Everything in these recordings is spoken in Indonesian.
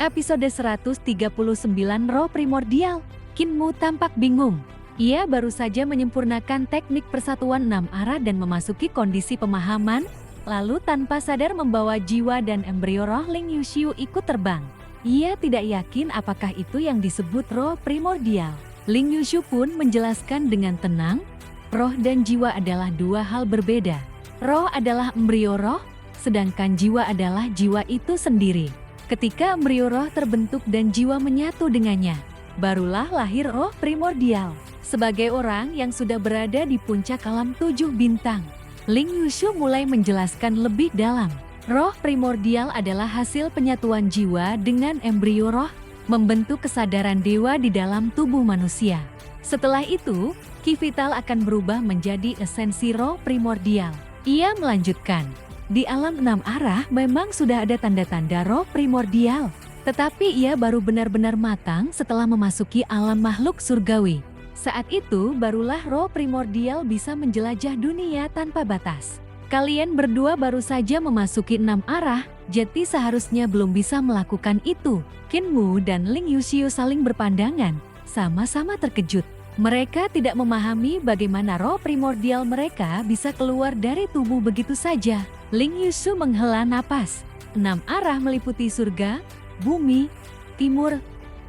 Episode 139 Roh Primordial. Kinmu tampak bingung. Ia baru saja menyempurnakan teknik persatuan 6 arah dan memasuki kondisi pemahaman, lalu tanpa sadar membawa jiwa dan embrio roh Ling Yuxiu ikut terbang. Ia tidak yakin apakah itu yang disebut roh primordial. Ling Yuxiu pun menjelaskan dengan tenang, roh dan jiwa adalah dua hal berbeda. Roh adalah embrio roh, sedangkan jiwa adalah jiwa itu sendiri. Ketika embrio roh terbentuk dan jiwa menyatu dengannya, barulah lahir roh primordial. Sebagai orang yang sudah berada di puncak alam 7 bintang, Ling Yuxiu mulai menjelaskan lebih dalam. Roh primordial adalah hasil penyatuan jiwa dengan embrio roh, membentuk kesadaran dewa di dalam tubuh manusia. Setelah itu, ki vital akan berubah menjadi esensi roh primordial. Ia melanjutkan, di alam 6 arah memang sudah ada tanda-tanda roh primordial, tetapi ia baru benar-benar matang setelah memasuki alam makhluk surgawi. Saat itu barulah roh primordial bisa menjelajah dunia tanpa batas. Kalian berdua baru saja memasuki 6 arah, jadi seharusnya belum bisa melakukan itu. Kinmu dan Ling Yuxiu saling berpandangan, sama-sama terkejut. Mereka tidak memahami bagaimana roh primordial mereka bisa keluar dari tubuh begitu saja. Ling Yuxiu menghela napas. 6 arah meliputi surga, bumi, timur,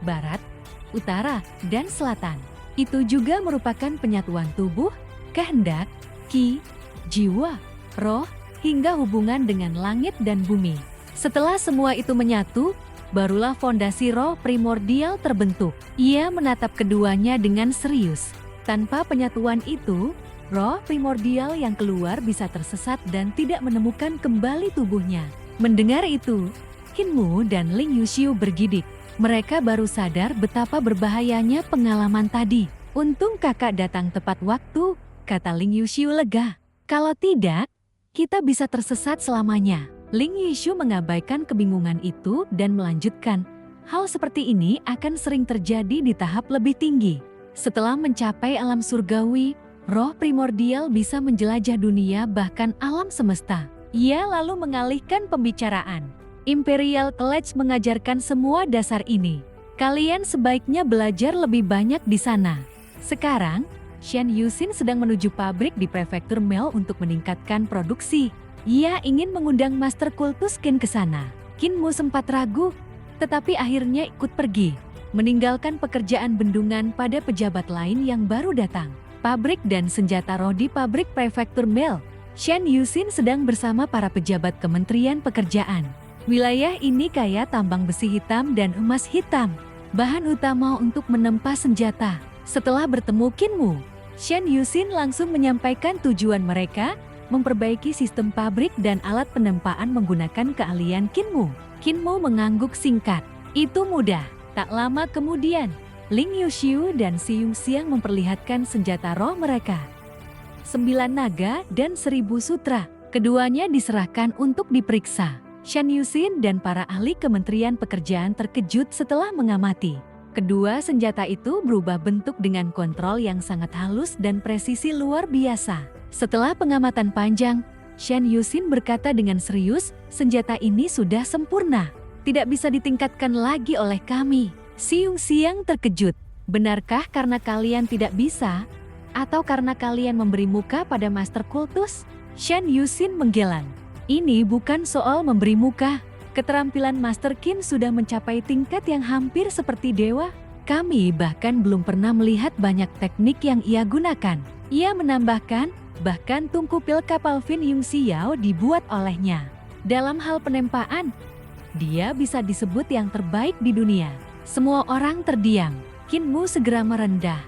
barat, utara, dan selatan. Itu juga merupakan penyatuan tubuh, kehendak, ki, jiwa, roh, hingga hubungan dengan langit dan bumi. Setelah semua itu menyatu, barulah fondasi roh primordial terbentuk. Ia menatap keduanya dengan serius. Tanpa penyatuan itu, roh primordial yang keluar bisa tersesat dan tidak menemukan kembali tubuhnya. Mendengar itu, Kinmu dan Ling Yuxiu bergidik. Mereka baru sadar betapa berbahayanya pengalaman tadi. Untung kakak datang tepat waktu, kata Ling Yuxiu lega. Kalau tidak, kita bisa tersesat selamanya. Ling Yuxiu mengabaikan kebingungan itu dan melanjutkan, hal seperti ini akan sering terjadi di tahap lebih tinggi. Setelah mencapai alam surgawi, roh primordial bisa menjelajah dunia bahkan alam semesta. Ia lalu mengalihkan pembicaraan. Imperial College mengajarkan semua dasar ini. Kalian sebaiknya belajar lebih banyak di sana. Sekarang, Shen Yuxin sedang menuju pabrik di prefektur Mel untuk meningkatkan produksi. Ia ingin mengundang Master Kultus Qin ke sana. Kinmu sempat ragu, tetapi akhirnya ikut pergi, meninggalkan pekerjaan bendungan pada pejabat lain yang baru datang. Pabrik dan senjata roh di pabrik prefektur Mel. Shen Yuxin sedang bersama para pejabat Kementerian Pekerjaan. Wilayah ini kaya tambang besi hitam dan emas hitam, bahan utama untuk menempa senjata. Setelah bertemu Kinmu, Shen Yuxin langsung menyampaikan tujuan mereka, memperbaiki sistem pabrik dan alat penempaan menggunakan keahlian Kinmu. Kinmu mengangguk singkat. Itu mudah. Tak lama kemudian, Ling Yuxiu dan Si Yongxiang memperlihatkan senjata roh mereka. 9 naga dan 1000 sutra. Keduanya diserahkan untuk diperiksa. Shen Yuxin dan para ahli Kementerian Pekerjaan terkejut setelah mengamati. Kedua senjata itu berubah bentuk dengan kontrol yang sangat halus dan presisi luar biasa. Setelah pengamatan panjang, Shen Yuxin berkata dengan serius, senjata ini sudah sempurna. Tidak bisa ditingkatkan lagi oleh kami. Si Yongxiang terkejut. Benarkah karena kalian tidak bisa? Atau karena kalian memberi muka pada Master Kultus? Shen Yuxin menggeleng. Ini bukan soal memberi muka. Keterampilan Master Qin sudah mencapai tingkat yang hampir seperti dewa. Kami bahkan belum pernah melihat banyak teknik yang ia gunakan. Ia menambahkan, bahkan tungku pil kapal Fin Yung Xiao dibuat olehnya. Dalam hal penempaan, dia bisa disebut yang terbaik di dunia. Semua orang terdiam. Kinmu segera merendah.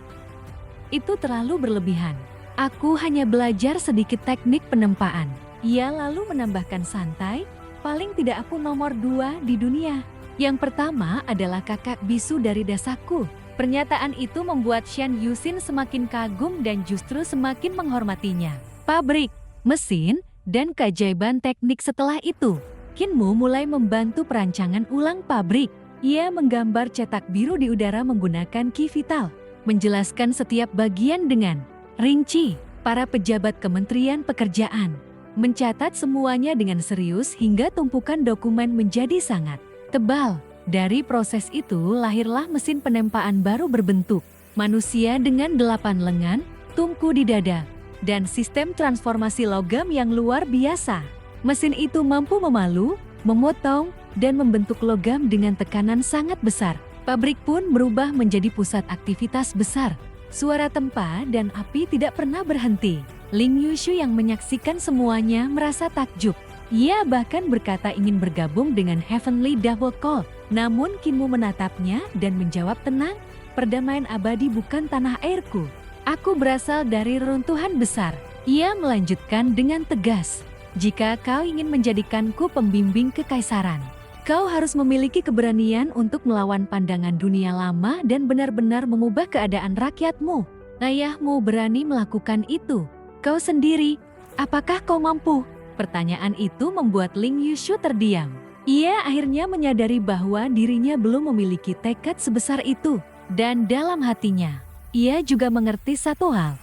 Itu terlalu berlebihan. Aku hanya belajar sedikit teknik penempaan. Ia lalu menambahkan santai, paling tidak aku nomor 2 di dunia. Yang pertama adalah kakak bisu dari dasaku. Pernyataan itu membuat Shen Yuxin semakin kagum dan justru semakin menghormatinya. Pabrik, mesin, dan keajaiban teknik setelah itu. Kinmu mulai membantu perancangan ulang pabrik. Ia menggambar cetak biru di udara menggunakan ki vital, menjelaskan setiap bagian dengan rinci. Para pejabat Kementerian Pekerjaan mencatat semuanya dengan serius hingga tumpukan dokumen menjadi sangat tebal. Dari proses itu lahirlah mesin penempaan baru berbentuk manusia dengan 8 lengan, tungku di dada, dan sistem transformasi logam yang luar biasa. Mesin itu mampu memalu, memotong, dan membentuk logam dengan tekanan sangat besar. Pabrik pun berubah menjadi pusat aktivitas besar. Suara tempa dan api tidak pernah berhenti. Ling Yushu yang menyaksikan semuanya merasa takjub. Ia bahkan berkata ingin bergabung dengan Heavenly Double Call. Namun Kinmu menatapnya dan menjawab tenang, perdamaian abadi bukan tanah airku. Aku berasal dari reruntuhan besar. Ia melanjutkan dengan tegas. Jika kau ingin menjadikanku pembimbing kekaisaran, kau harus memiliki keberanian untuk melawan pandangan dunia lama dan benar-benar mengubah keadaan rakyatmu. Ayahmu berani melakukan itu. Kau sendiri, apakah kau mampu? Pertanyaan itu membuat Ling Yushu terdiam. Ia akhirnya menyadari bahwa dirinya belum memiliki tekad sebesar itu. Dan dalam hatinya, ia juga mengerti satu hal.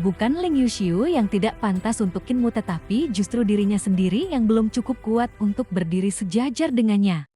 Bukan Ling Yushu yang tidak pantas untuk Kinmu, tetapi justru dirinya sendiri yang belum cukup kuat untuk berdiri sejajar dengannya.